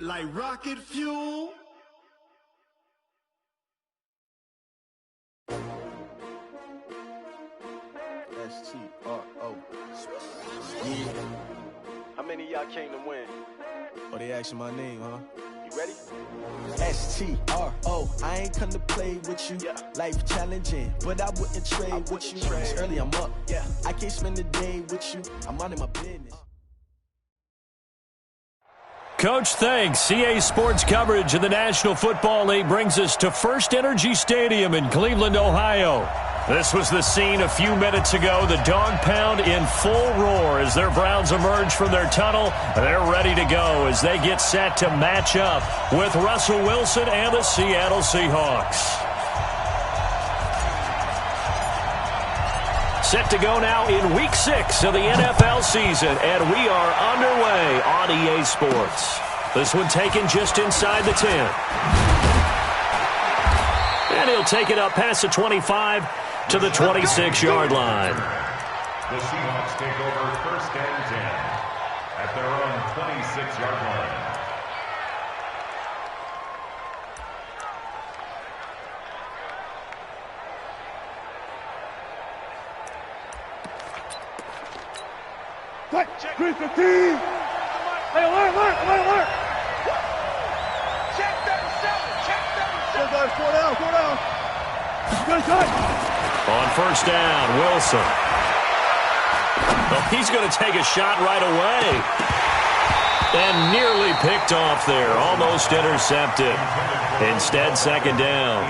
like rocket fuel. S-T-R-O. Yeah. How many of y'all came to win? Oh, they asking my name, huh? You ready? S-T-R-O. I ain't come to play with you. Yeah. Life challenging, but I wouldn't trade with you. It's early, I'm up. Yeah. I can't spend the day with you. I'm minding my business. Coach, thanks. CA Sports coverage of the National Football League brings us to First Energy Stadium in Cleveland, Ohio. This was the scene a few minutes ago. The dog pound in full roar as their Browns emerge from their tunnel. They're ready to go as they get set to match up with Russell Wilson and the Seattle Seahawks. Set to go now in Week 6 of the NFL season, and we are underway on EA Sports. This one taken just inside the 10. And he'll take it up past the 25 to the 26-yard line. The Seahawks take over first and 10 at their own 26-yard line. Check. 315. Hey, alert. Check 37. Check 37. 4 down. Good shot. On first down, Wilson. Well, he's going to take a shot right away. And nearly picked off there. Almost intercepted. Instead, second down.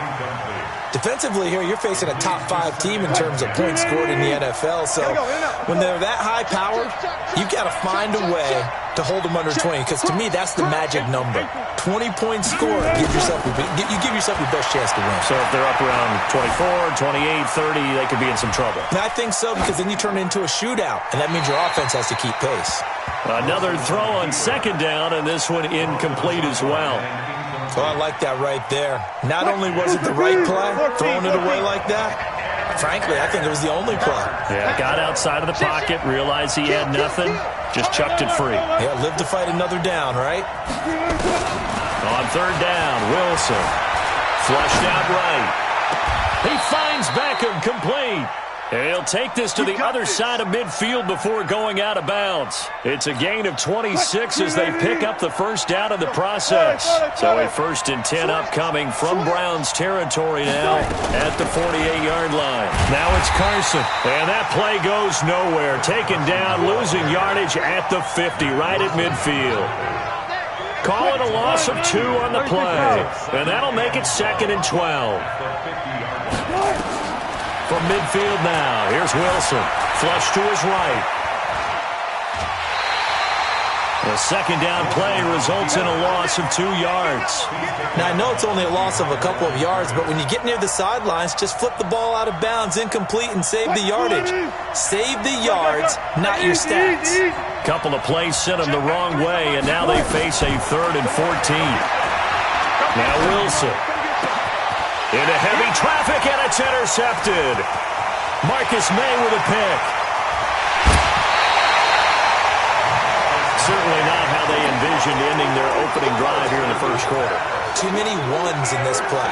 Defensively here, you're facing a top 5 team in terms of points scored in the NFL. So when they're that high powered, you got to find a way to hold them under 20. Because to me, that's the magic number. 20 points scored, you give yourself your best chance to win. So if they're up around 24, 28, 30, they could be in some trouble. And I think so, because then you turn it into a shootout, and that means your offense has to keep pace. Another throw on second down, and this one incomplete as well. Oh, I like that right there. Not only was it the right play, throwing it away like that, frankly, I think it was the only play. Yeah, got outside of the pocket, realized he had nothing, just chucked it free. Yeah, live to fight another down, right? On third down, Wilson. Flushed out right. He finds Beckham complete. And he'll take this to the other side of midfield before going out of bounds. It's a gain of 26 as they pick up the first down in the process. So a first and 10 upcoming from Browns territory now at the 48-yard line. Now it's Carson. And that play goes nowhere. Taken down, losing yardage at the 50, right at midfield. Call it a loss of 2 on the play. And that'll make it second and 12. From midfield now, here's Wilson. Flush to his right. The second down play results in a loss of 2 yards. Now, I know it's only a loss of a couple of yards, but when you get near the sidelines, just flip the ball out of bounds, incomplete, and save the yardage. Save the yards, not your stats. Couple of plays sent them the wrong way, and now they face a 3rd and 14. Now Wilson. Into heavy traffic, and it's intercepted. Marcus May with a pick. Certainly not how they envisioned ending their opening drive here in the first quarter. Too many ones in this play.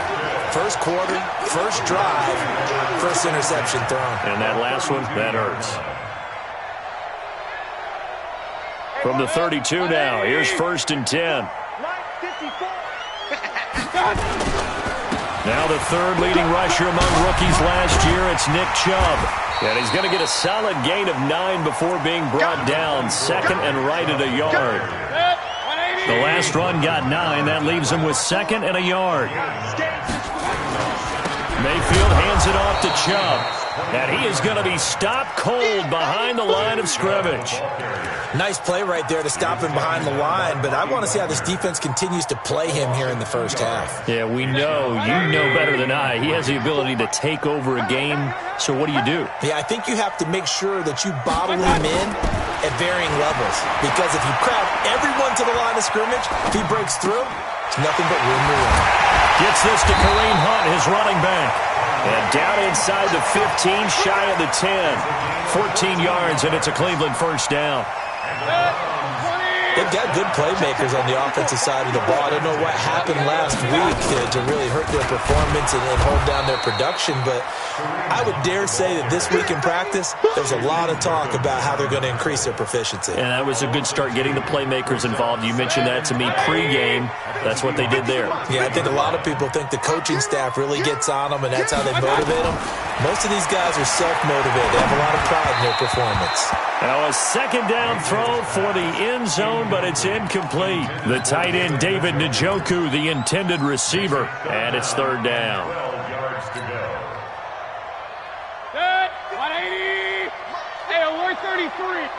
First quarter, first drive, first interception thrown. And that last one, that hurts. From the 32 now, here's first and 10. Now the third leading rusher among rookies last year, it's Nick Chubb. And he's going to get a solid gain of 9 before being brought down, second and right at a yard. The last run got 9. That leaves him with second and a yard. Mayfield hands it off to Chubb. And he is going to be stopped cold behind the line of scrimmage. Nice play right there to stop him behind the line, but I want to see how this defense continues to play him here in the first half. Yeah, we know. You know better than I. He has the ability to take over a game, so what do you do? Yeah, I think you have to make sure that you bottle him in at varying levels, because if you crowd everyone to the line of scrimmage, if he breaks through, it's nothing but room to run. Gets this to Kareem Hunt, his running back. And down inside the 15, shy of the 10. 14 yards, and it's a Cleveland first down. They've got good playmakers on the offensive side of the ball. I don't know what happened last week to really hurt their performance and hold down their production, but I would dare say that this week in practice, there's a lot of talk about how they're going to increase their proficiency. And that was a good start, getting the playmakers involved. You mentioned that to me pregame. That's what they did there. Yeah, I think a lot of people think the coaching staff really gets on them, and that's how they motivate them. Most of these guys are self-motivated. They have a lot of pride in their performance. Now a second down throw for the end zone, but it's incomplete. The tight end, David Njoku, the intended receiver, and it's third down. 12 yards to go. Good. 180. Hey, alert 33.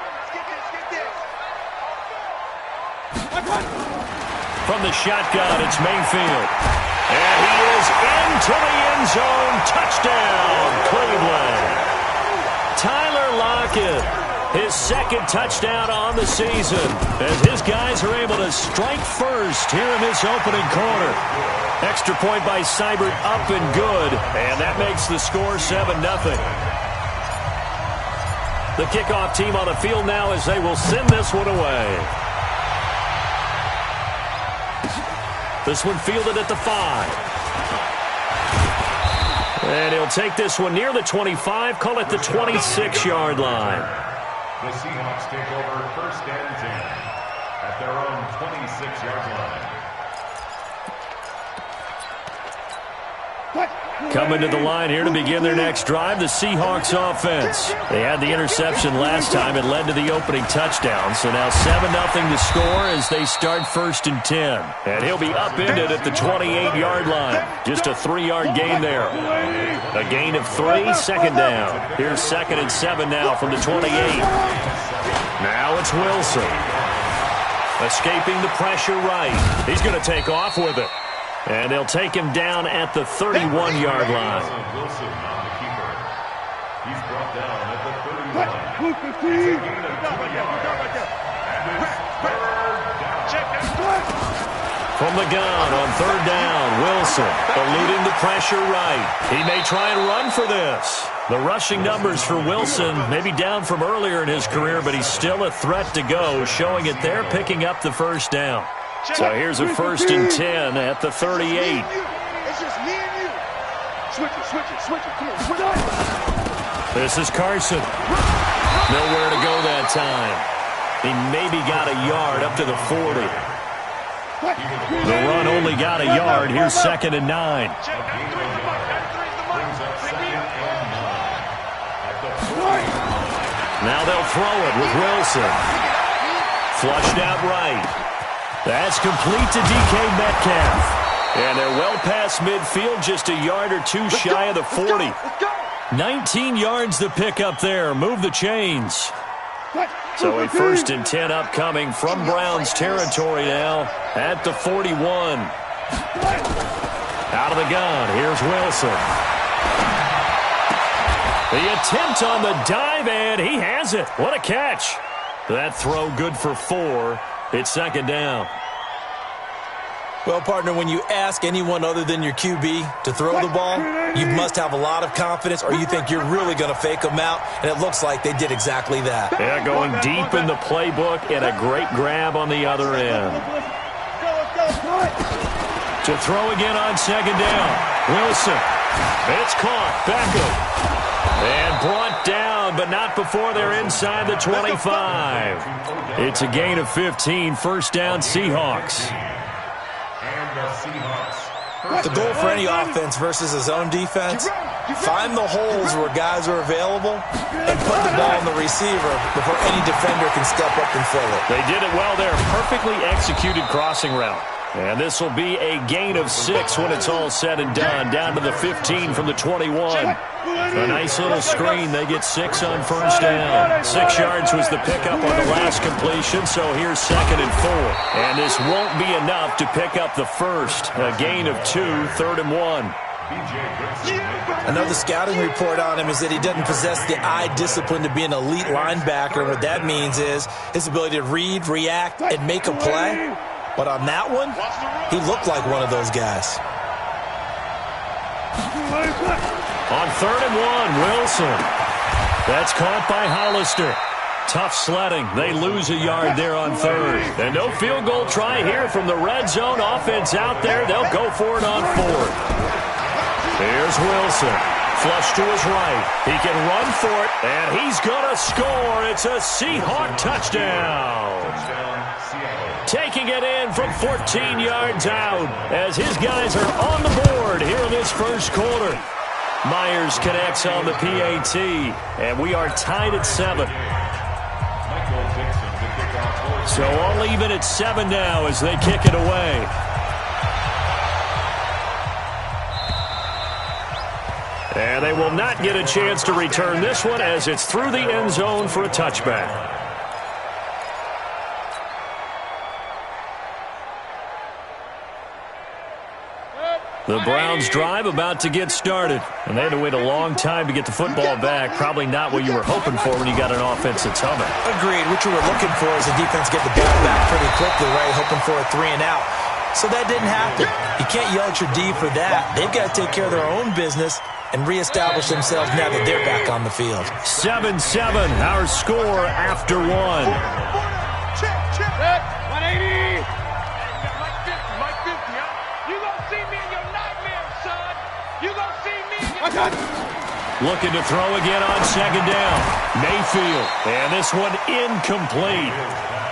From the shotgun, it's Mayfield. And he is into the end zone. Touchdown, Cleveland. Tyler Lockett, his second touchdown on the season, as his guys are able to strike first here in this opening quarter. Extra point by Seibert, up and good, and that makes the score 7-0. The kickoff team on the field now as they will send this one away. This one fielded at the 5. And he'll take this one near the 25, call it the 26-yard line. The Seahawks take over first and 10 at their own 26-yard line. Coming to the line here to begin their next drive, the Seahawks offense. They had the interception last time. It led to the opening touchdown. So now 7-0 to score as they start first and 10. And he'll be upended at the 28-yard line. Just a 3-yard gain there. A gain of 3, second down. Here's second and 7 now from the 28. Now it's Wilson. Escaping the pressure right. He's going to take off with it. And they'll take him down at the 31-yard line. Wilson on the keeper. He's brought down at the 31. It's a gain of 2 yards. And it's third down. From the gun on third down, Wilson eluding the pressure right. He may try and run for this. The rushing numbers for Wilson maybe down from earlier in his career, but he's still a threat to go, showing it there, picking up the first down. So here's a first and 10 at the 38. It's just me and you. Switch it. Come on, switch it. This is Carson. Nowhere to go that time. He maybe got a yard up to the 40. The run only got a yard. Here's second and 9. Brings up second and 9. Now they'll throw it with Wilson. Flushed out right. That's complete to DK Metcalf. And they're well past midfield, just a yard or two shy of the 40. 19 yards to pick up there. Move the chains. So a first and 10 upcoming from Browns territory now at the 41. Out of the gun, here's Wilson. The attempt on the dive, and he has it. What a catch. That throw good for 4. It's second down. Well, partner, when you ask anyone other than your QB to throw the ball, you must have a lot of confidence, or you think you're really going to fake them out, and it looks like they did exactly that. Yeah, going deep in the playbook and a great grab on the other end. To throw again on second down. Wilson. It's caught. Beckham. And brought down, but not before they're inside the 25. It's a gain of 15. First down, Seahawks. The goal for any offense versus a zone defense, find the holes where guys are available and put the ball on the receiver before any defender can step up and fill it. They did it well there. Perfectly executed crossing route. And this will be a gain of 6 when it's all said and done. Down to the 15 from the 21. A nice little screen. They get 6 on first down. 6 yards was the pickup on the last completion, so here's second and 4. And this won't be enough to pick up the first. A gain of 2, third and 1. Another scouting report on him is that he doesn't possess the eye discipline to be an elite linebacker. What that means is his ability to read, react, and make a play. But on that one, he looked like one of those guys. On third and 1, Wilson. That's caught by Hollister. Tough sledding. They lose a yard there on third. And no field goal try here from the red zone. Offense out there. They'll go for it on fourth. Here's Wilson. Flush to his right. He can run for it, and he's going to score. It's a Seahawk touchdown. Taking it in from 14 yards out as his guys are on the board here in this first quarter. Myers connects on the PAT, and we are tied at 7. So all even at 7 now as they kick it away. And they will not get a chance to return this one as it's through the end zone for a touchback. The Browns drive about to get started. And they had to wait a long time to get the football back. Probably not what you were hoping for when you got an offense that's humming. Agreed. What you were looking for is the defense get the ball back pretty quickly, right? Hoping for a 3 and out. So that didn't happen. You can't yell at your D for that. They've got to take care of their own business and reestablish themselves now that they're back on the field. 7-7, our score after 1. Check, check. 180. Mike 50, huh? You gonna see me in your nightmares, son. You gonna see me in your... Looking to throw again on second down. Mayfield. And this one incomplete.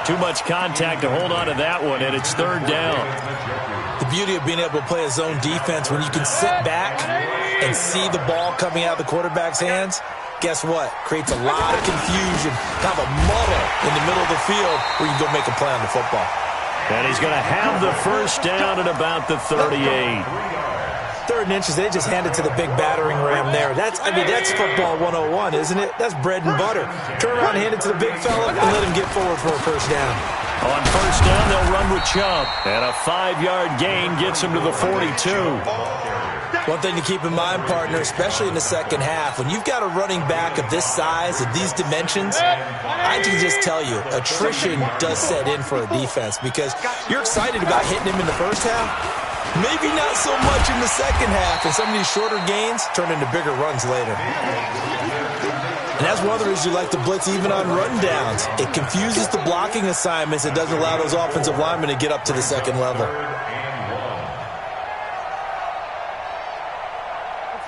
Too much contact to hold on to that one, and it's third down. The beauty of being able to play a zone defense when you can sit back and see the ball coming out of the quarterback's hands, guess what? Creates a lot of confusion, kind of a muddle in the middle of the field where you can go make a play on the football. And he's going to have the first down at about the 38. 3rd and inches, they just hand it to the big battering ram there. That's football 101, isn't it? That's bread and butter. Turn around, hand it to the big fella, and let him get forward for a first down. On first down, they'll run with Chubb. And a 5-yard gain gets him to the 42. One thing to keep in mind, partner, especially in the second half, when you've got a running back of this size, of these dimensions, I can just tell you, attrition does set in for a defense because you're excited about hitting him in the first half. Maybe not so much in the second half, and some of these shorter gains turn into bigger runs later. And that's one of the reasons you like to blitz even on rundowns. It confuses the blocking assignments. It doesn't allow those offensive linemen to get up to the second level.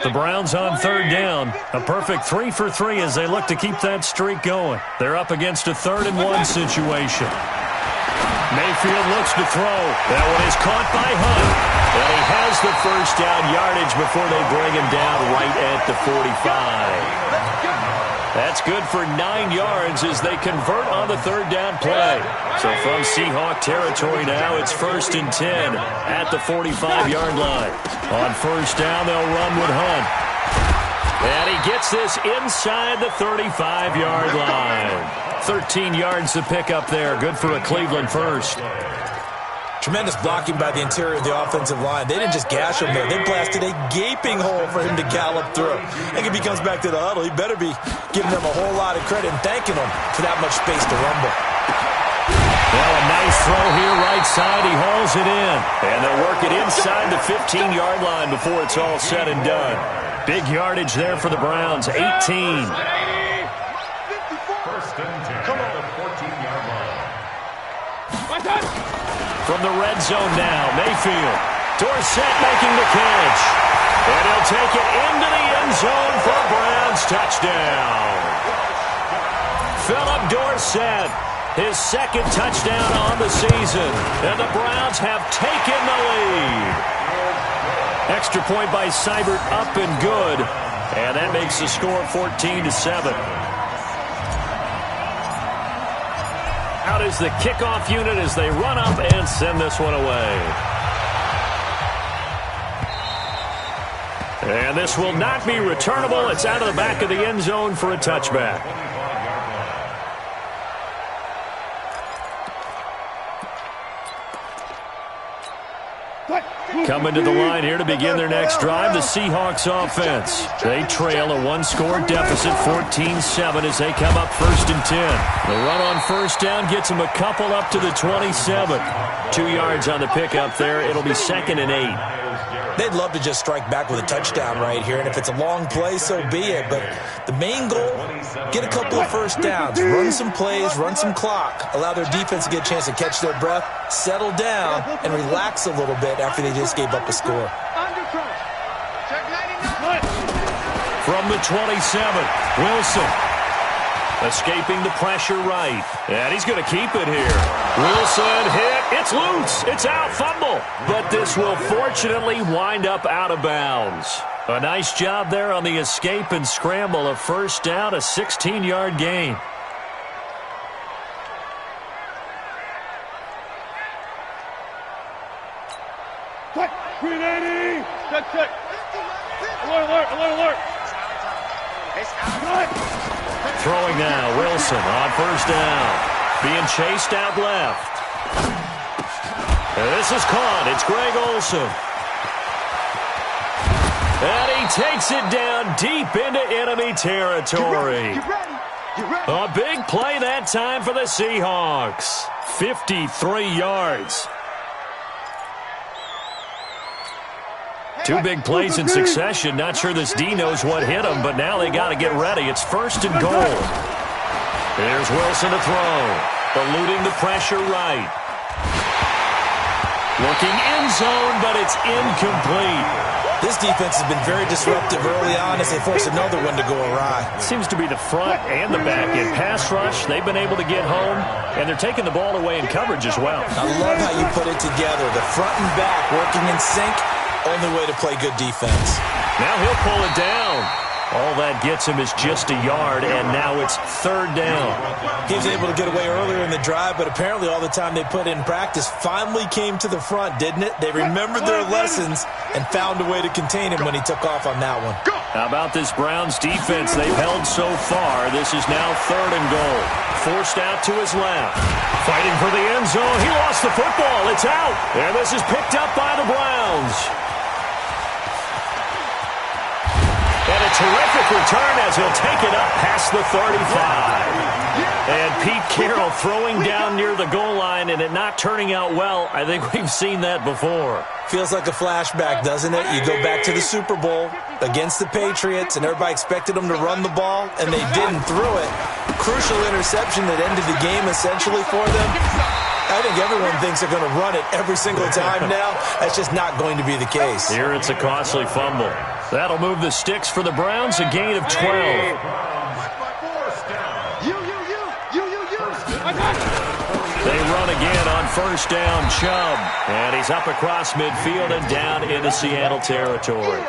The Browns on third down. A perfect 3 for 3 as they look to keep that streak going. They're up against a 3rd and 1 situation. Mayfield looks to throw. That one is caught by Hunt. And he has the first down yardage before they bring him down right at the 45. That's good for 9 yards as they convert on the 3rd down play. So from Seahawk territory now, it's 1st and 10 at the 45-yard line. On first down, they'll run with Hunt. And he gets this inside the 35-yard line. 13 yards to pick up there. Good for a Cleveland first. Tremendous blocking by the interior of the offensive line. They didn't just gash him there. They blasted a gaping hole for him to gallop through. I think if he comes back to the huddle, he better be giving them a whole lot of credit and thanking them for that much space to rumble. Well, a nice throw here right side. He hauls it in. And they'll work it inside the 15-yard line before it's all said and done. Big yardage there for the Browns, 18. First and 10 at the 14-yard line. From the red zone now, Mayfield. Dorsett making the catch. And he'll take it into the end zone for a Browns touchdown. Philip Dorsett, his 2nd touchdown on the season. And the Browns have taken the lead. Extra point by Seibert, up and good. And that makes the score 14-7. Out is the kickoff unit as they run up and send this one away. And this will not be returnable. It's out of the back of the end zone for a touchback. Coming to the line here to begin their next drive, the Seahawks offense. They trail a 1-score deficit, 14-7 as they come up 1st and 10. The run on first down gets them a couple up to the 27. 2 yards on the pickup there. It'll be 2nd and 8. They'd love to just strike back with a touchdown right here, and if it's a long play, so be it. But the main goal, get a couple of first downs, run some plays, run some clock, allow their defense to get a chance to catch their breath, settle down, and relax a little bit after they just gave up a score. From the 27, Wilson. Escaping the pressure right. And he's going to keep it here. Wilson hit. It's loose. It's out. Fumble. But this will fortunately wind up out of bounds. A nice job there on the escape and scramble. A first down, a 16-yard gain. .380. Check. Alert. Throwing now, Wilson on first down. Being chased out left. And this is caught. It's Greg Olsen. And he takes it down deep into enemy territory. A big play that time for the Seahawks. 53 yards. Two big plays in succession. Not sure this D knows what hit him, but now they got to get ready. It's first and goal. There's Wilson to throw. Eluding the pressure right. Looking end zone, but it's incomplete. This defense has been very disruptive early on as they force another one to go awry. Seems to be the front and the back end. Pass rush, they've been able to get home, and they're taking the ball away in coverage as well. I love how you put it together. The front and back working in sync. Only way to play good defense. Now he'll pull it down. All that gets him is just a yard, and now it's third down. He was able to get away earlier in the drive, but apparently all the time they put in practice finally came to the front, didn't it? They remembered their lessons and found a way to contain him when he took off on that one. How about this Browns defense they've held so far? This is now third and goal. Forced out to his left. Fighting for the end zone. He lost the football. It's out. And this is picked up by the Browns. And a terrific return as he'll take it up past the 35. And Pete Carroll throwing down near the goal line and it not turning out well. I think we've seen that before. Feels like a flashback, doesn't it? You go back to the Super Bowl against the Patriots, and everybody expected them to run the ball, and they didn't throw it. Crucial interception that ended the game essentially for them. I think everyone thinks they're going to run it every single time now. That's just not going to be the case. Here it's a costly fumble. That'll move the sticks for the Browns, a gain of 12. They run again on first down, Chubb. And he's up across midfield and down into Seattle territory.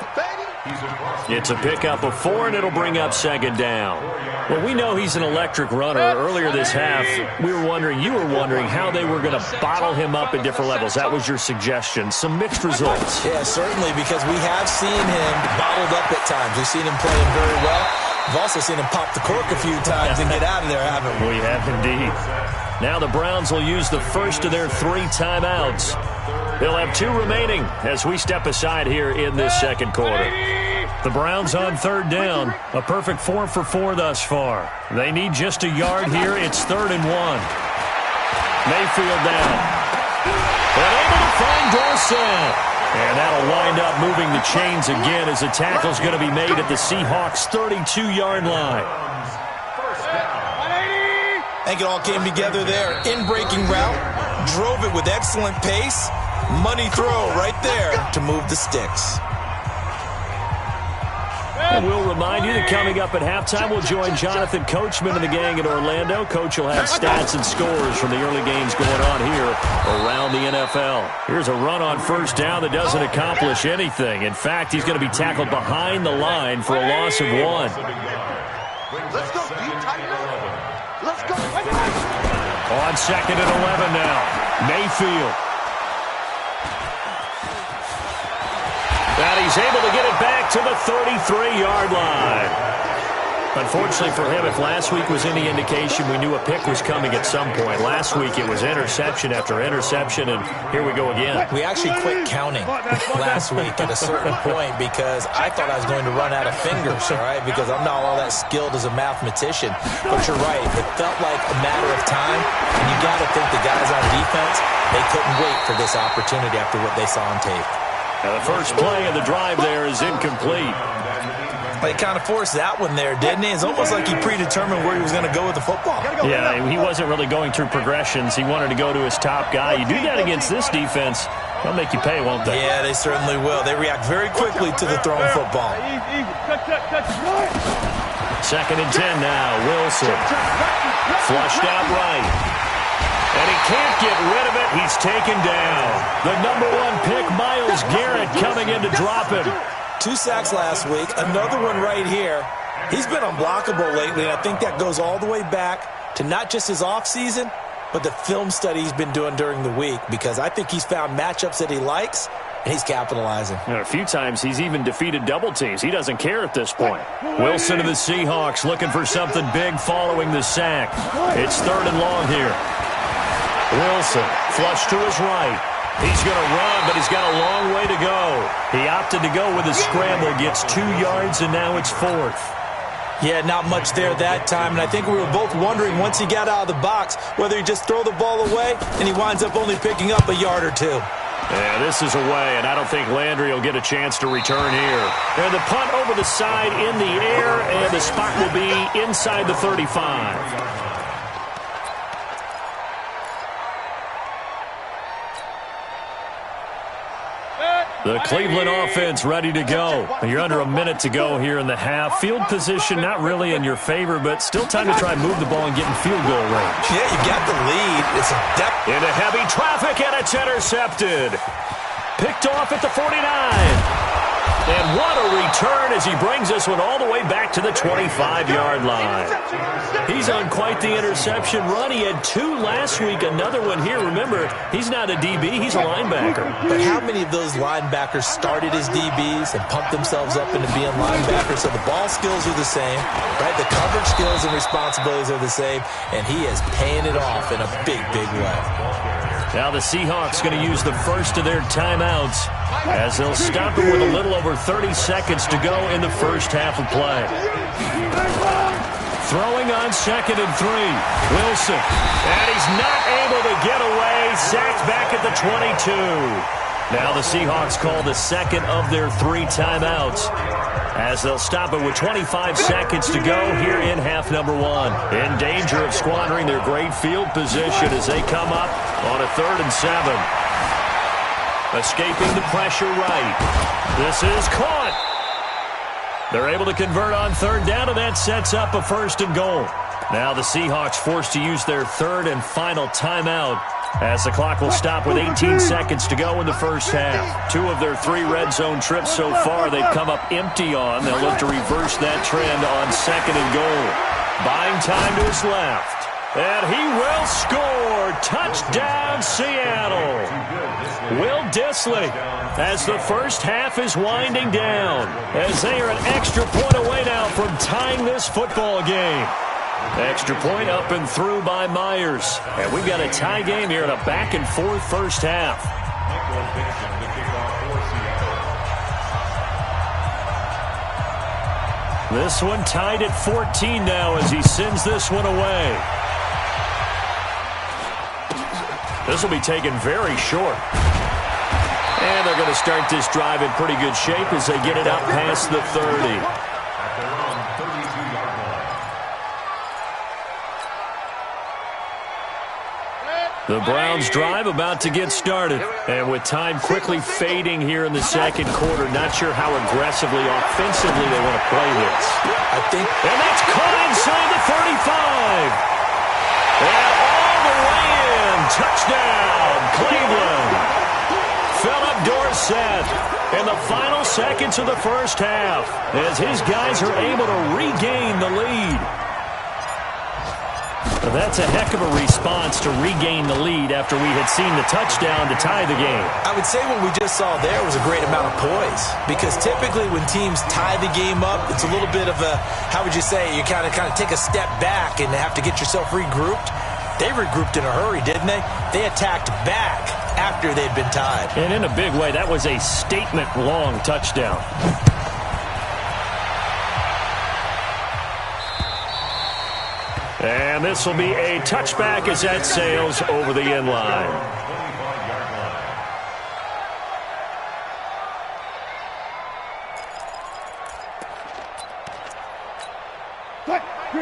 It's a pickup of 4, and it'll bring up second down. Well, we know he's an electric runner. Earlier this half, you were wondering how they were going to bottle him up at different levels. That was your suggestion. Some mixed results. Yeah, certainly, because we have seen him bottled up at times. We've seen him playing very well. We've also seen him pop the cork a few times and get out of there, haven't we? We have indeed. Now the Browns will use the first of their 3 timeouts. They'll have 2 remaining as we step aside here in this second quarter. The Browns on third down. A perfect 4 for 4 thus far. They need just a yard here. It's 3rd and 1. Mayfield down. And able to find Dorsett. And that'll wind up moving the chains again as the tackle's going to be made at the Seahawks' 32-yard line. I think it all came together there. In-breaking route. Drove it with excellent pace. Money throw right there to move the sticks. And we'll remind you that coming up at halftime, we'll join Jonathan Coachman and the gang in Orlando. Coach will have stats and scores from the early games going on here around the NFL. Here's a run on first down that doesn't accomplish anything. In fact, he's going to be tackled behind the line for a loss of 1. Let's go, deep tight. Let's go. On second and 11 now. Mayfield. And he's able to get it back to the 33-yard line. Unfortunately for him, if last week was any indication, we knew a pick was coming at some point. Last week it was interception after interception, and here we go again. We actually quit counting last week at a certain point because I thought I was going to run out of fingers, all right, because I'm not all that skilled as a mathematician. But you're right. It felt like a matter of time, and you got to think the guys on defense, they couldn't wait for this opportunity after what they saw on tape. Now the first play of the drive there is incomplete. He kind of forced that one there, didn't he? It's almost like he predetermined where he was going to go with the football. Yeah, he wasn't really going through progressions. He wanted to go to his top guy. You do that against this defense, they'll make you pay, won't they? Yeah, they certainly will. They react very quickly to the thrown football. 2nd and 10 now. Wilson. Flushed out right. And he can't get rid of it. He's taken down. The #1 pick, Myles Garrett, coming in to drop him. 2 sacks last week, another one right here. He's been unblockable lately, and I think that goes all the way back to not just his offseason, but the film study he's been doing during the week, because I think he's found matchups that he likes, and he's capitalizing. And a few times he's even defeated double teams. He doesn't care at this point. Wilson to the Seahawks, looking for something big following the sack. It's 3rd and long here. Wilson, flush to his right. He's going to run, but he's got a long way to go. He opted to go with a scramble, gets 2 yards, and now it's 4th. Yeah, not much there that time, and I think we were both wondering once he got out of the box whether he'd just throw the ball away, and he winds up only picking up a yard or 2. Yeah, this is away, and I don't think Landry will get a chance to return here. And the punt over the side in the air, and the spot will be inside the 35. The Cleveland offense ready to go. You're under a minute to go here in the half. Field position not really in your favor, but still time to try and move the ball and get in field goal range. Yeah, you got the lead. It's a depth. Into heavy traffic, and it's intercepted. Picked off at the 49. And what a return as he brings this one all the way back to the 25-yard line. He's on quite the interception run. He had 2 last week, another one here. Remember, he's not a DB, he's a linebacker. But how many of those linebackers started as DBs and pumped themselves up into being linebackers? So the ball skills are the same, right? The coverage skills and responsibilities are the same, and he is paying it off in a big, big way. Now the Seahawks going to use the first of their timeouts as they'll stop it with a little over 30 seconds to go in the first half of play. Throwing on 2nd and 3. Wilson. And he's not able to get away. Sacked back at the 22. Now the Seahawks call the second of their 3 timeouts as they'll stop it with 25 seconds to go here in half number 1. In danger of squandering their great field position as they come up on a 3rd and 7. Escaping the pressure right. This is caught. They're able to convert on 3rd down, and that sets up a 1st and goal. Now the Seahawks forced to use their 3rd and final timeout as the clock will stop with 18 seconds to go in the first half. 2 of their 3 red zone trips so far they've come up empty on. They'll look to reverse that trend on 2nd and goal. Buying time to his left. And he will score. Touchdown, Seattle. Will Dissly, as the first half is winding down, as they are an extra point away now from tying this football game. Extra point up and through by Myers. And we've got a tie game here in a back-and-forth first half. This one tied at 14 now as he sends this one away. This will be taken very short. And they're going to start this drive in pretty good shape as they get it up past the 30. The Browns drive about to get started. And with time quickly fading here in the second quarter, not sure how aggressively, offensively they want to play this. And that's caught inside the 35. And all the way in. Touchdown, Cleveland. Philip Dorsett in the final seconds of the first half as his guys are able to regain the lead. That's a heck of a response to regain the lead after we had seen the touchdown to tie the game. I would say what we just saw there was a great amount of poise, because typically when teams tie the game up, it's a little bit of a, how would you say, you kind of take a step back and have to get yourself regrouped. They regrouped in a hurry, didn't they? They attacked back after they'd been tied. And in a big way, that was a statement-long touchdown. And this will be a touchback as that sails over the end line.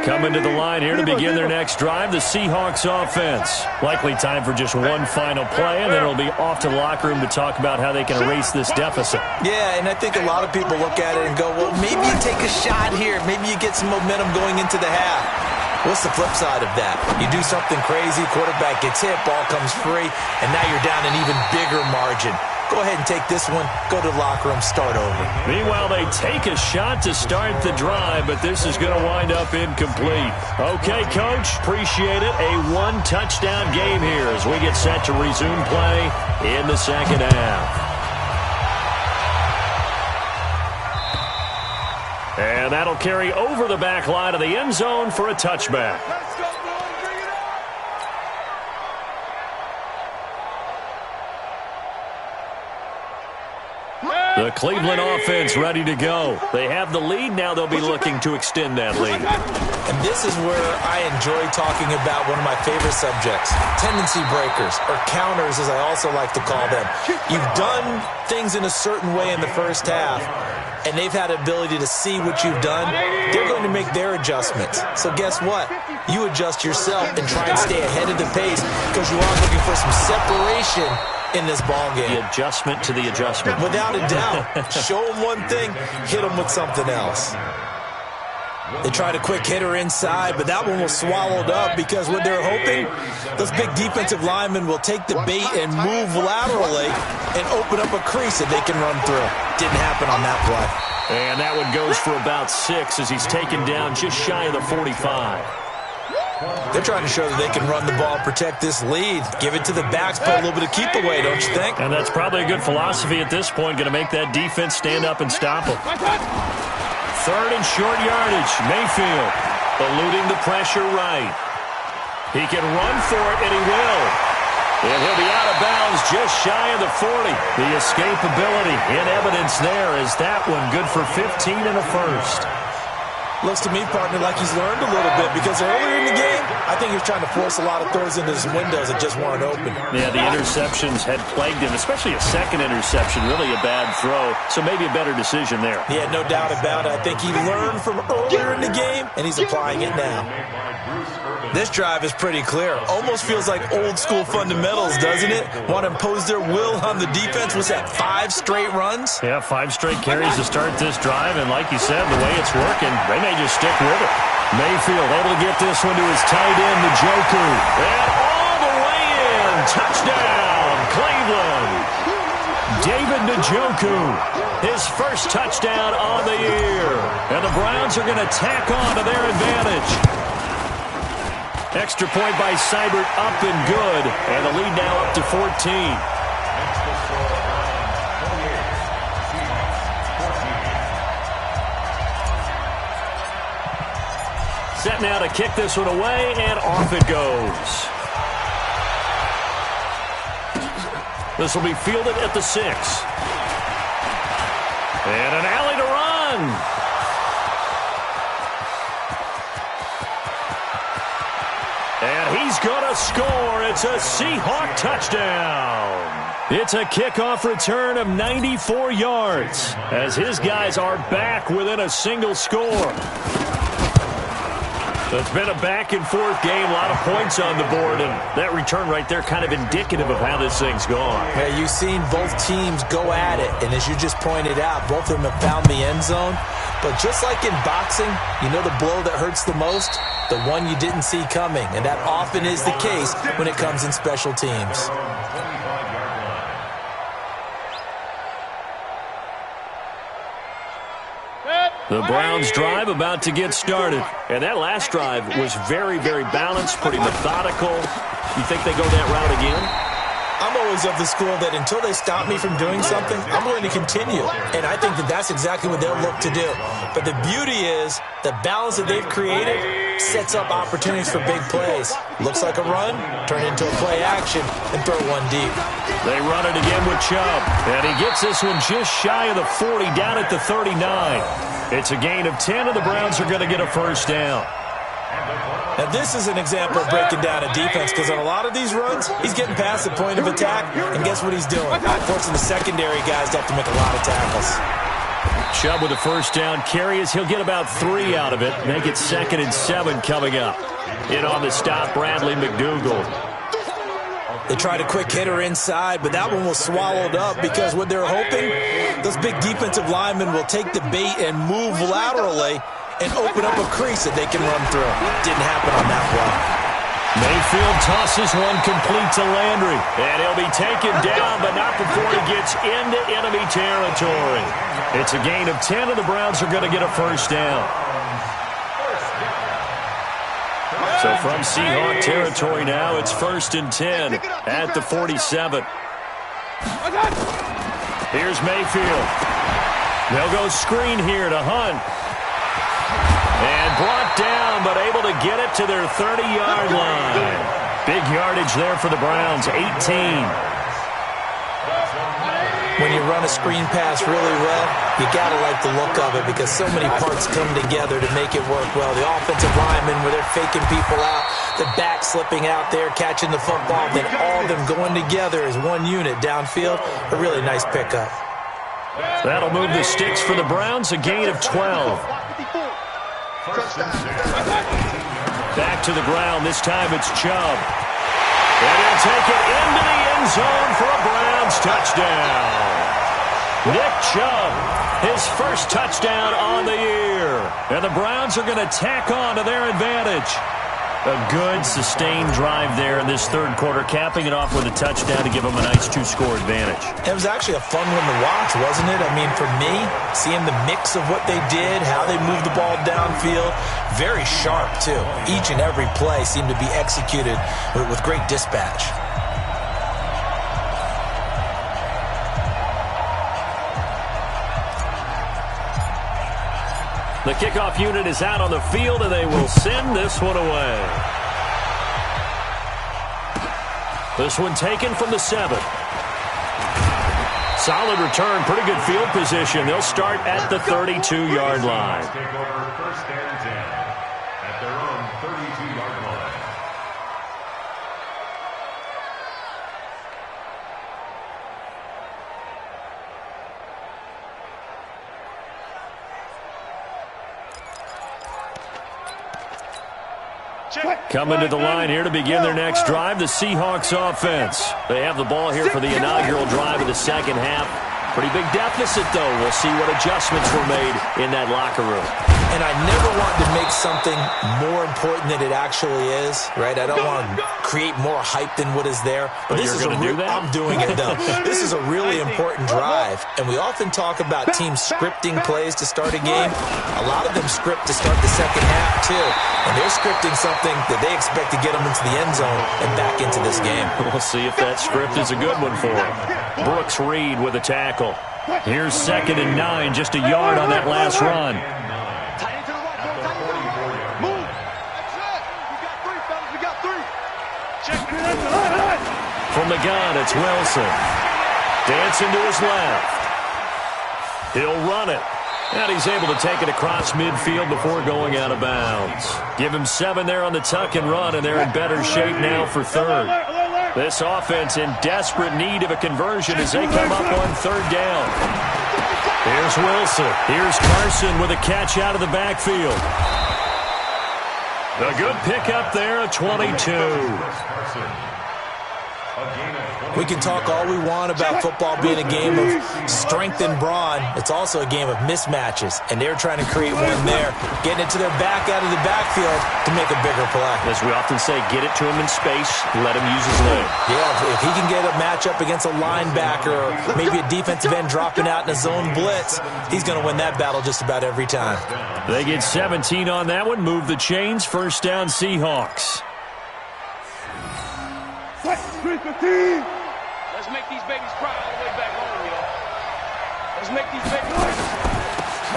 Coming to the line here to begin their next drive, the Seahawks offense. Likely time for just one final play, and then it'll be off to the locker room to talk about how they can erase this deficit. Yeah, and I think a lot of people look at it and go, well, maybe you take a shot here. Maybe you get some momentum going into the half. What's the flip side of that? You do something crazy, quarterback gets hit, ball comes free, and now you're down an even bigger margin. Go ahead and take this one, go to the locker room, start over. Meanwhile, they take a shot to start the drive, but this is going to wind up incomplete. Okay, Coach, appreciate it. A one-touchdown game here as we get set to resume play in the second half. And that'll carry over the back line of the end zone for a touchback. Let's go, boys. Bring it on. The Cleveland offense ready to go. They have the lead. Now they'll be looking to extend that lead. And this is where I enjoy talking about one of my favorite subjects, tendency breakers, or counters as I also like to call them. You've done things in a certain way in the first half, and they've had the ability to see what you've done. They're going to make their adjustments. So guess what? You adjust yourself and try and stay ahead of the pace because you are looking for some separation in this ball game. The adjustment to the adjustment. Without a doubt. Show them one thing, hit them with something else. They tried a quick hitter inside, but that one was swallowed up because what they're hoping, those big defensive linemen will take the bait and move laterally and open up a crease that they can run through. Didn't happen on that play. And that one goes for about 6 as he's taken down just shy of the 45. They're trying to show that they can run the ball and protect this lead. Give it to the backs, play a little bit of keep away, don't you think? And that's probably a good philosophy at this point, going to make that defense stand up and stop them. Third and short yardage. Mayfield eluding the pressure right. He can run for it, and he will. And he'll be out of bounds just shy of the 40. The escapability in evidence there is that one good for 15 and a first. Looks to me, partner, like he's learned a little bit because earlier in the game, I think he was trying to force a lot of throws into his windows that just weren't open. Yeah, the interceptions had plagued him, especially a second interception, really a bad throw. So maybe a better decision there. Yeah, no doubt about it. I think he learned from earlier in the game, and he's applying it now. This drive is pretty clear. Almost feels like old school fundamentals, doesn't it? Want to impose their will on the defense. Was that 5 straight runs? Yeah, 5 straight carries to start this drive, and like you said, the way it's working, they may just stick with it. Mayfield able to get this one to his tight end, Njoku. And all the way in. Touchdown, Cleveland. David Njoku, his first touchdown on the year. And the Browns are going to tack on to their advantage. Extra point by Seibert, up and good. And the lead now up to 14. Set now to kick this one away, and off it goes. This will be fielded at the 6. And an alley to run. And he's going to score. It's a Seahawk touchdown. It's a kickoff return of 94 yards as his guys are back within a single score. It's been a back-and-forth game, a lot of points on the board, and that return right there kind of indicative of how this thing's gone. Yeah, you've seen both teams go at it, and as you just pointed out, both of them have found the end zone. But just like in boxing, you know the blow that hurts the most? The one you didn't see coming, and that often is the case when it comes in special teams. The Browns drive about to get started. And that last drive was very, very balanced, pretty methodical. You think they go that route again? I'm always of the school that until they stop me from doing something, I'm going to continue. And I think that that's exactly what they'll look to do. But the beauty is the balance that they've created sets up opportunities for big plays. Looks like a run, turn into a play action, and throw one deep. They run it again with Chubb. And he gets this one just shy of the 40, down at the 39. It's a gain of 10, and the Browns are going to get a first down. Now, this is an example of breaking down a defense because on a lot of these runs, he's getting past the point of attack, and guess what he's doing? Forcing the secondary guys to have to make a lot of tackles. Chubb with a first down carry as he'll get about 3 out of it. Make it 2nd and 7 coming up. In on the stop, Bradley McDougald. They tried a quick hitter inside, but that one was swallowed up because what they're hoping, those big defensive linemen will take the bait and move laterally and open up a crease that they can run through. Didn't happen on that play. Mayfield tosses one complete to Landry. And he'll be taken down, but not before he gets into enemy territory. It's a gain of 10, and the Browns are going to get a first down. So from Seahawk territory now, it's 1st and 10 at the 47. Here's Mayfield. They'll go screen here to Hunt. And brought down, but able to get it to their 30-yard line. Big yardage there for the Browns, 18. When you run a screen pass really well, you got to like the look of it because so many parts come together to make it work well. The offensive linemen, where they're faking people out, the back slipping out there, catching the football, then all of them going together as one unit downfield. A really nice pickup. That'll move the sticks for the Browns, a gain of 12. Back to the ground. This time it's Chubb. And he'll take it into the end zone for a Browns touchdown. Nick Chubb, his first touchdown on the year. And the Browns are going to tack on to their advantage. A good, sustained drive there in this third quarter, capping it off with a touchdown to give them a nice 2-score advantage. It was actually a fun one to watch, wasn't it? I mean, for me, seeing the mix of what they did, how they moved the ball downfield, very sharp, too. Each and every play seemed to be executed with great dispatch. The kickoff unit is out on the field, and they will send this one away. This one taken from the 7. Solid return, pretty good field position. They'll start at the 32-yard line. Take over 1st and 10 at their own 32-yard line. Coming to the line here to begin their next drive, the Seahawks offense. They have the ball here for the inaugural drive of the second half. Pretty big deficit, though. We'll see what adjustments were made in that locker room. And I never want to make something more important than it actually is, right? I don't want to create more hype than what is there. But this is do that? I'm doing it, though. This is a really important drive. And we often talk about teams scripting plays to start a game. A lot of them script to start the second half, too. And they're scripting something that they expect to get them into the end zone and back into this game. We'll see if that script is a good one for them. Brooks Reed with a tackle. Here's 2nd and 9, just a yard on that last run. Move. That's it. We got 3, fellas. We got 3. Check it. From the gun, it's Wilson. Dancing to his left. He'll run it. And he's able to take it across midfield before going out of bounds. Give him 7 there on the tuck and run, and they're in better shape now for 3rd. This offense in desperate need of a conversion as they come up on 3rd down. Here's Wilson. Here's Carson with a catch out of the backfield. A good pickup there at 22. We can talk all we want about football being a game of strength and brawn. It's also a game of mismatches, and they're trying to create one there, getting it to their back out of the backfield to make a bigger play. As we often say, get it to him in space, let him use his leg. Yeah, if he can get a matchup against a linebacker or maybe a defensive end dropping out in a zone blitz, he's going to win that battle just about every time. They get 17 on that one, move the chains, 1st down Seahawks. Let's make these babies cry all the way back home, y'all. Let's make these babies cry.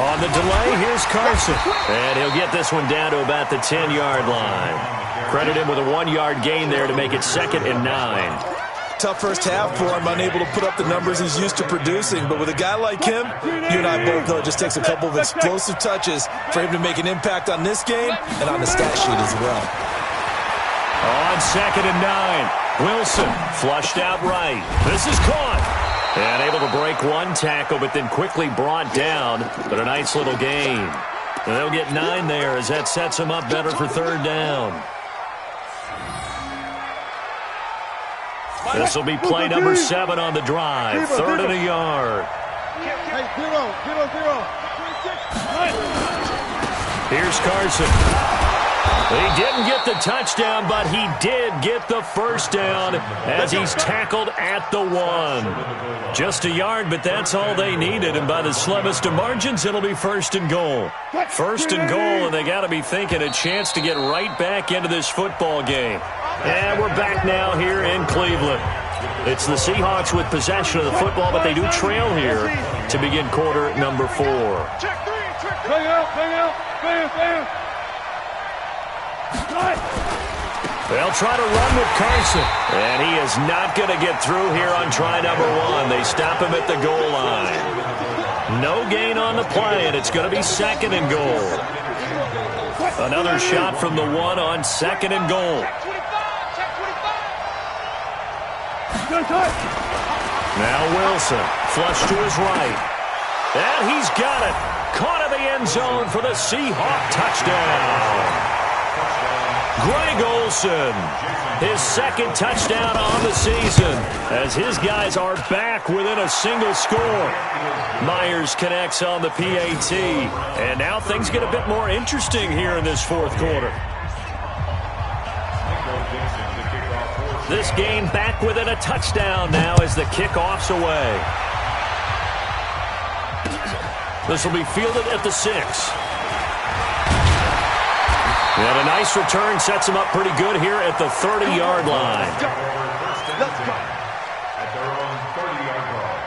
On the delay, here's Carson. And he'll get this one down to about the 10-yard line. Credit him with a 1-yard gain there to make it 2nd and 9. Tough first half for him, unable to put up the numbers he's used to producing. But with a guy like him, you and I both know it just takes a couple of explosive touches for him to make an impact on this game and on the stat sheet as well. On 2nd and 9. Wilson flushed out right. This is caught. And able to break one tackle, but then quickly brought down. But a nice little gain. And they'll get 9 there as that sets them up better for third down. This will be play number 7 on the drive. Third and a yard. Hey, 0. Here's Carson. He didn't get the touchdown, but he did get the first down as he's tackled at the 1. Just a yard, but that's all they needed, and by the slimmest of margins, it'll be first and goal. First and goal, and they got to be thinking a chance to get right back into this football game. And we're back now here in Cleveland. It's the Seahawks with possession of the football, but they do trail here to begin quarter number 4. Bang out. They'll try to run with Carson, and he is not going to get through here on try number 1. They stop him at the goal line. No gain on the play, and it's going to be second and goal. Another shot from the 1 on second and goal. Now Wilson, flush to his right. And he's got it. Caught in the end zone for the Seahawk touchdown. Greg Olsen, his second touchdown on the season as his guys are back within a single score. Myers connects on the PAT, and now things get a bit more interesting here in this fourth quarter. This game back within a touchdown now as the kickoff's away. This will be fielded at the 6. And a nice return sets him up pretty good here at the 30-yard line. Let's go. At their own 30-yard line.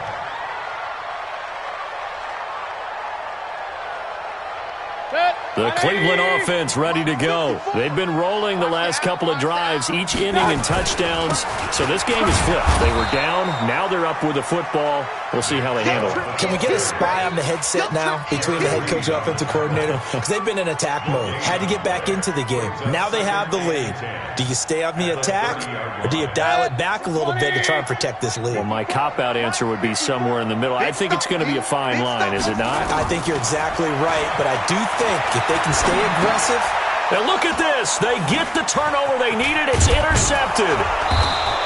The Cleveland offense ready to go. They've been rolling the last couple of drives, each ending in touchdowns. So this game is flipped. They were down. Now they're up with the football. We'll see how they handle it. Can we get a spy on the headset now between the head coach and offensive coordinator? Because they've been in attack mode. Had to get back into the game. Now they have the lead. Do you stay on the attack, or do you dial it back a little bit to try and protect this lead? Well, my cop-out answer would be somewhere in the middle. I think it's going to be a fine line, is it not? I think you're exactly right, but I do think if they can stay aggressive. And look at this. They get the turnover they needed. It's intercepted.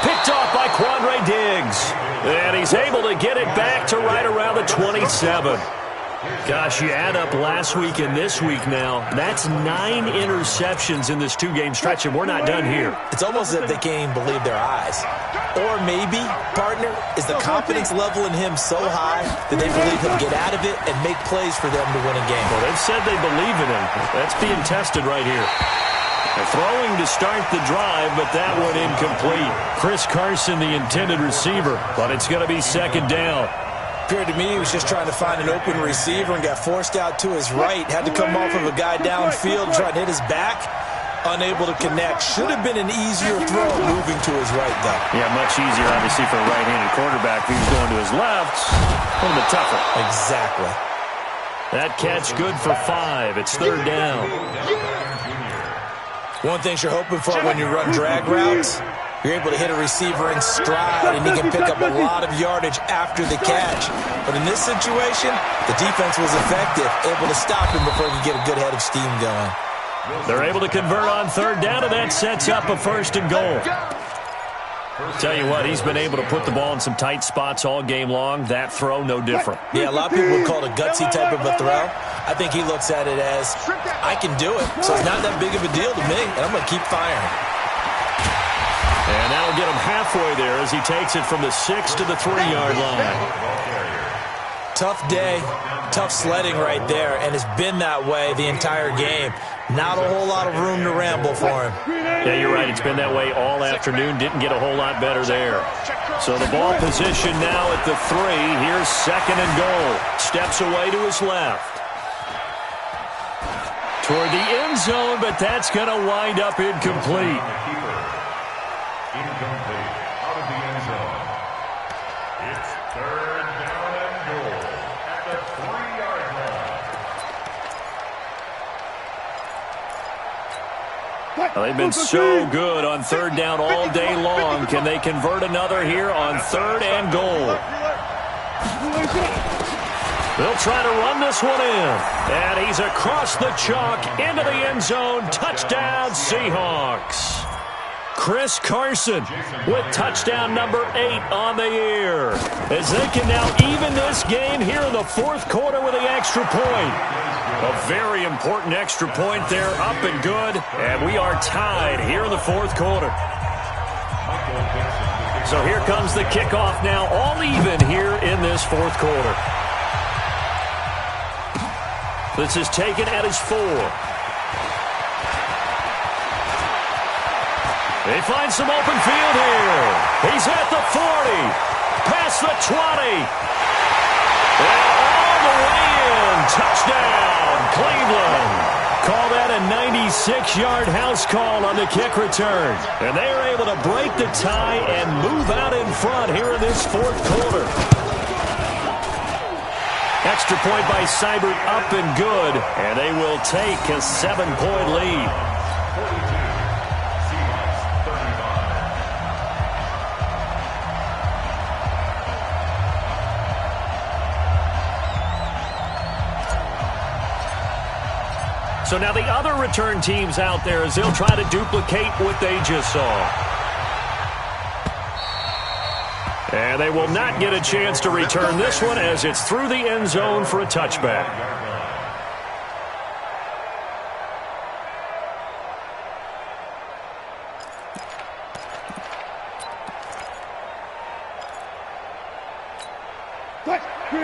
Picked off by Quandre Diggs. And he's able to get it back to right around the 27. Gosh, you add up last week and this week now. That's 9 interceptions in this 2-game stretch, and we're not done here. It's almost as if they can't even believe their eyes. Or maybe, partner, is the confidence level in him so high that they believe he'll get out of it and make plays for them to win a game. Well, they've said they believe in him. That's being tested right here. They're throwing to start the drive, but that one incomplete. Chris Carson, the intended receiver, but it's going to be second down. Appeared to me he was just trying to find an open receiver and got forced out to his right. Had to come off of a guy downfield, trying to hit his back. Unable to connect. Should have been an easier throw moving to his right, though. Yeah, much easier, obviously, for a right-handed quarterback. If he was going to his left, a little bit tougher. Exactly. That catch good for 5. It's third down. One thing you're hoping for when you run drag routes, you're able to hit a receiver in stride, and he can pick up a lot of yardage after the catch. But in this situation, the defense was effective, able to stop him before he could get a good head of steam going. They're able to convert on third down, and that sets up a first and goal. Tell you what, he's been able to put the ball in some tight spots all game long. That throw, no different. Yeah, a lot of people would call it a gutsy type of a throw. I think he looks at it as, I can do it, so it's not that big of a deal to me, and I'm going to keep firing. And that'll get him halfway there as he takes it from the 6 to the 3-yard line. Tough day, tough sledding right there, and it's been that way the entire game. Not a whole lot of room to ramble for him. Yeah, you're right. It's been that way all afternoon. Didn't get a whole lot better there. So the ball position now at the 3. Here's second and goal. Steps away to his left. Toward the end zone, but that's going to wind up incomplete. Incomplete. Out of the end zone. It's third down and goal at the 3-yard line. Well, they've been so good on third down all day long. Can they convert another here on third and goal? They'll try to run this one in. And he's across the chalk into the end zone. Touchdown, Seahawks. Chris Carson with touchdown number 8 on the year, as they can now even this game here in the fourth quarter with the extra point. A very important extra point there, up and good, and we are tied here in the fourth quarter. So here comes the kickoff now, all even here in this fourth quarter. This is taken at his 4. They find some open field here. He's at the 40, past the 20, and all the way in. Touchdown, Cleveland. Call that a 96-yard house call on the kick return. And they are able to break the tie and move out in front here in this fourth quarter. Extra point by Seibert, up and good, and they will take a 7-point lead. So now the other return teams out there as they'll try to duplicate what they just saw. And they will not get a chance to return this one as it's through the end zone for a touchback.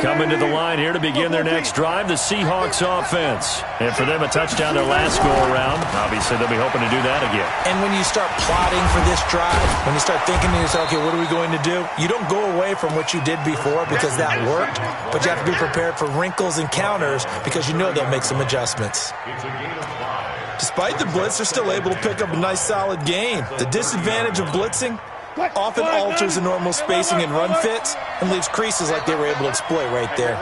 Coming to the line here to begin their next drive, the Seahawks offense. And for them, a touchdown their last go-around. Obviously, they'll be hoping to do that again. And when you start plotting for this drive, when you start thinking to yourself, okay, what are we going to do? You don't go away from what you did before because that worked, but you have to be prepared for wrinkles and counters because you know they'll make some adjustments. Despite the blitz, they're still able to pick up a nice, solid gain. The disadvantage of blitzing often alters the normal spacing and run fits and leaves creases like they were able to exploit right there.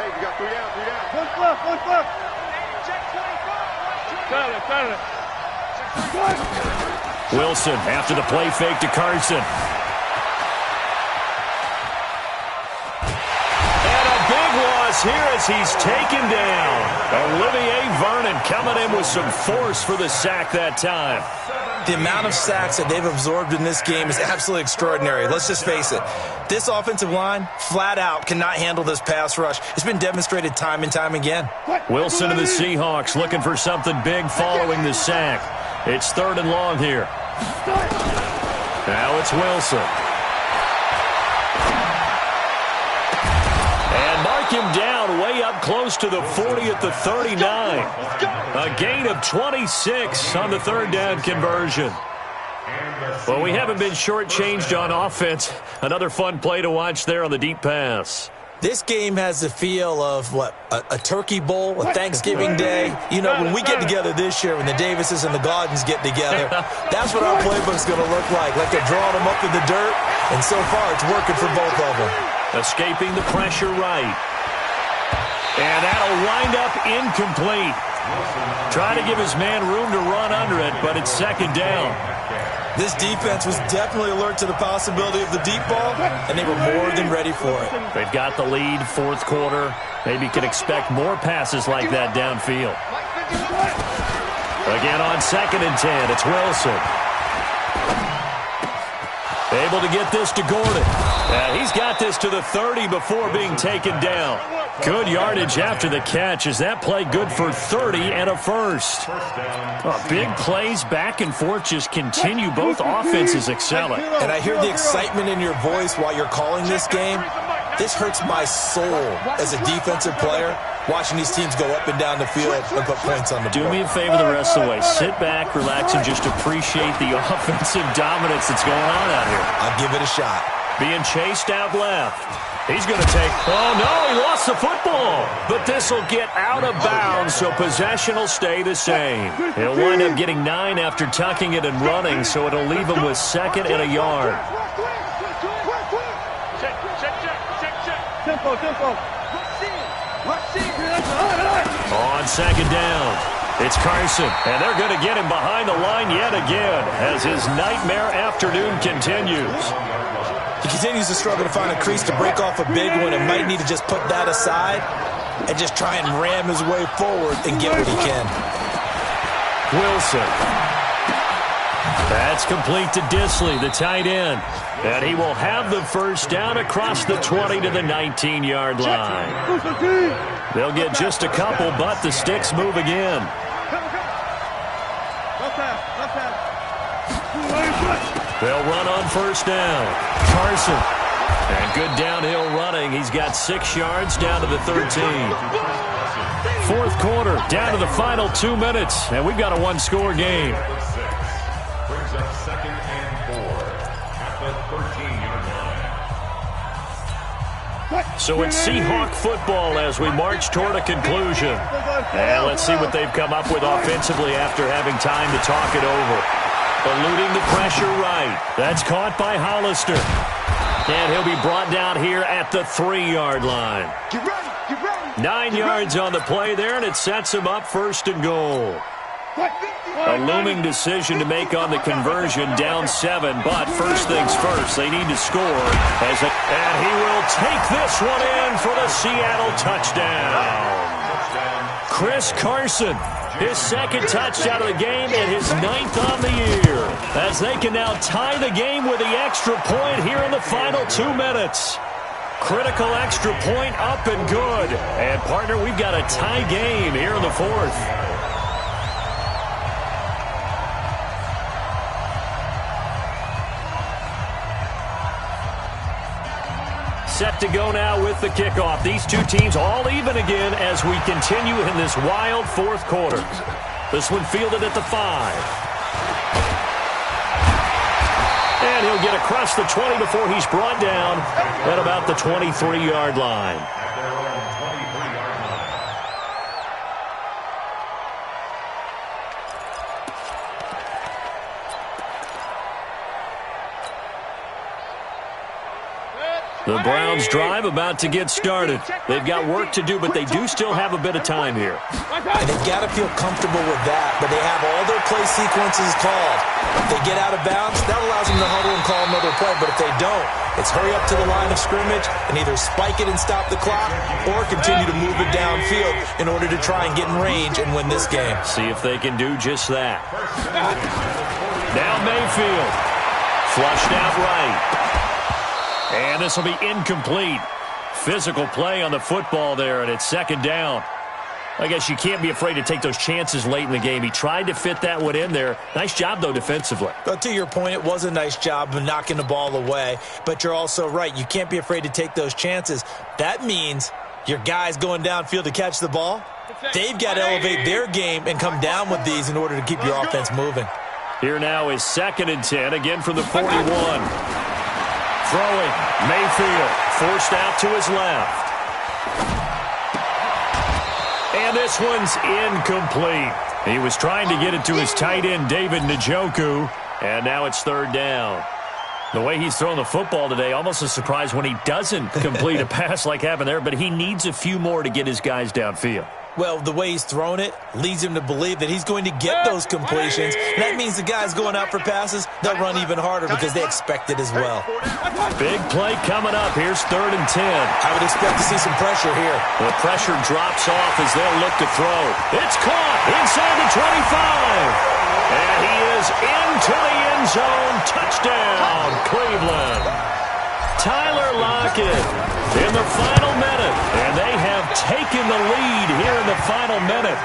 Wilson after the play fake to Carson. And a big loss here as he's taken down. Olivier Vernon coming in with some force for the sack that time. The amount of sacks that they've absorbed in this game is absolutely extraordinary. Let's just face it. This offensive line, flat out, cannot handle this pass rush. It's been demonstrated time and time again. Wilson and the Seahawks looking for something big following the sack. It's 3rd and long here. Now it's Wilson. And mark him down way up close to the 40 at the 39. A gain of 26 on the 3rd down conversion. Well, we haven't been shortchanged on offense. Another fun play to watch there on the deep pass. This game has the feel of, a turkey bowl, a Thanksgiving day. You know, when we get together this year, when the Davises and the Gardens get together, that's what our playbook's going to look like they're drawing them up in the dirt, and so far it's working for both of them. Escaping the pressure right. And that'll wind up incomplete. Trying to give his man room to run under it, but it's 2nd down. This defense was definitely alert to the possibility of the deep ball, and they were more than ready for it. They've got the lead, 4th quarter. Maybe can expect more passes like that downfield. Again on 2nd and 10, it's Wilson. Able to get this to Gordon. He's got this to the 30 before being taken down. Good yardage after the catch. Is that play good for 30 and a first? Big plays back and forth just continue. Both offenses excelling. And I hear the excitement in your voice while you're calling this game. This hurts my soul as a defensive player, watching these teams go up and down the field and put points on the board. Do me a favor the rest of the way. Sit back, relax, and just appreciate the offensive dominance that's going on out here. I'll give it a shot. Being chased out left. He's going to take... Oh, no, he lost the football. But this will get out of bounds, so possession will stay the same. He'll wind up getting 9 after tucking it and running, so it'll leave him with 2nd and a yard. On 2nd down, it's Carson, and they're going to get him behind the line yet again as his nightmare afternoon continues. He continues to struggle to find a crease to break off a big one and might need to just put that aside and just try and ram his way forward and get what he can. Wilson. That's complete to Disley, the tight end. And he will have the first down across the 20 to the 19-yard line. They'll get just a couple, but the sticks move again. They'll run on first down. Carson. And good downhill running. He's got 6 yards down to the 13. Fourth quarter, down to the final 2 minutes, and we've got a one-score game. Brings up 2nd and 4 at the 13-yard line. So it's Seahawk football as we march toward a conclusion. And let's see what they've come up with offensively after having time to talk it over. Eluding the pressure right. That's caught by Hollister. And he'll be brought down here at the 3-yard line. Get ready, get ready. 9 yards on the play there, and it sets him up 1st and goal. A looming decision to make on the conversion, down 7, but first things first, they need to score. And he will take this one in for the Seattle touchdown. Chris Carson, his 2nd touchdown of the game and his 9th on the year, as they can now tie the game with the extra point here in the final 2 minutes. Critical extra point up and good. And, partner, we've got a tie game here in the 4th. Set to go now with the kickoff. These two teams all even again as we continue in this wild 4th quarter. This one fielded at the 5. And he'll get across the 20 before he's brought down at about the 23-yard line. The Browns drive about to get started. They've got work to do, but they do still have a bit of time here. And they've got to feel comfortable with that, but they have all their play sequences called. If they get out of bounds, that allows them to huddle and call another play, but if they don't, it's hurry up to the line of scrimmage and either spike it and stop the clock or continue to move it downfield in order to try and get in range and win this game. See if they can do just that. Now Mayfield. Flushed out right. And this will be incomplete. Physical play on the football there, and it's 2nd down. I guess you can't be afraid to take those chances late in the game. He tried to fit that one in there. Nice job, though, defensively. But to your point, it was a nice job of knocking the ball away. But you're also right. You can't be afraid to take those chances. That means your guys going downfield to catch the ball, they've got to elevate their game and come down with these in order to keep your offense moving. Here now is 2nd and 10, again from the 41. Throwing, Mayfield, forced out to his left. And this one's incomplete. He was trying to get it to his tight end, David Njoku, and now it's 3rd down. The way he's throwing the football today, almost a surprise when he doesn't complete a pass like happened there, but he needs a few more to get his guys downfield. Well, the way he's thrown it leads him to believe that he's going to get those completions. And that means the guys going out for passes, they'll run even harder because they expect it as well. Big play coming up. Here's 3rd and 10. I would expect to see some pressure here. The pressure drops off as they'll look to throw. It's caught inside the 25. And he is into the end zone. Touchdown, Cleveland. Tyler Lockett in the final minute, and they have taken the lead here in the final minute.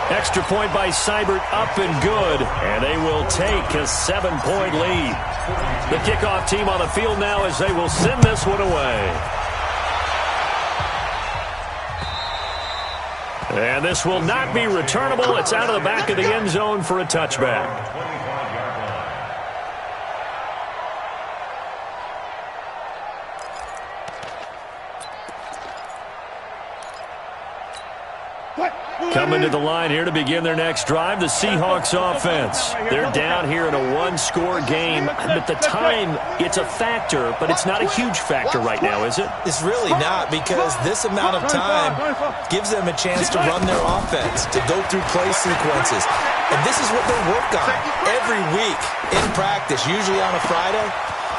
Extra point by Seibert up and good, and they will take a 7-point lead. The kickoff team on the field now as they will send this one away. And this will not be returnable. It's out of the back of the end zone for a touchback. Coming to the line here to begin their next drive, the Seahawks offense. They're down here in a one-score game. At the time, it's a factor, but it's not a huge factor right now, is it? It's really not, because this amount of time gives them a chance to run their offense, to go through play sequences. And this is what they work on every week in practice, usually on a Friday.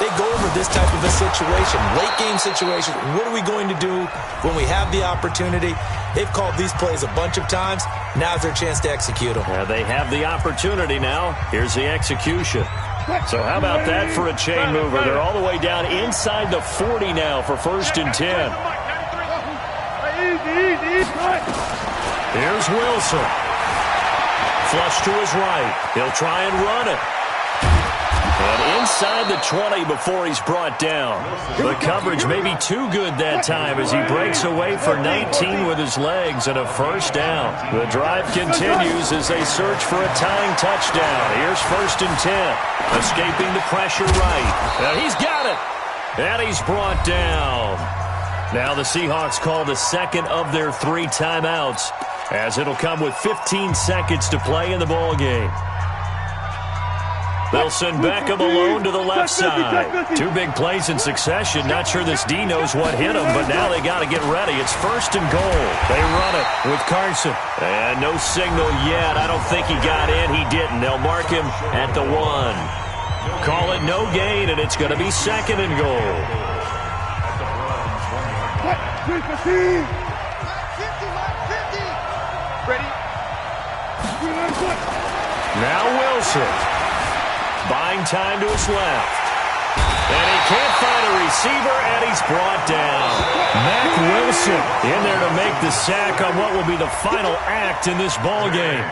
they go over this type of a situation, late game situation. What are we going to do when we have the opportunity? They've called these plays a bunch of times. Now's their chance to execute them. Yeah, they have the opportunity now. Here's the execution. So how about that for a chain mover? They're all the way down inside the 40 now for 1st and 10. Here's Wilson. Flush to his right. He'll try and run it. And inside the 20 before he's brought down. The coverage may be too good that time as he breaks away for 19 with his legs and a 1st down. The drive continues as they search for a tying touchdown. Here's 1st and 10. Escaping the pressure right. And he's got it. And he's brought down. Now the Seahawks call the second of their 3 timeouts as it'll come with 15 seconds to play in the ballgame. They'll send Beckham alone to the left side. 2 big plays in succession. Not sure this D knows what hit him, but now they got to get ready. It's 1st and goal. They run it with Carson. And no signal yet. I don't think he got in. He didn't. They'll mark him at the 1. Call it no gain, and it's going to be 2nd and goal. Ready? Now Wilson. Buying time to his left. And he can't find a receiver, and he's brought down. Mack Wilson in there to make the sack on what will be the final act in this ballgame.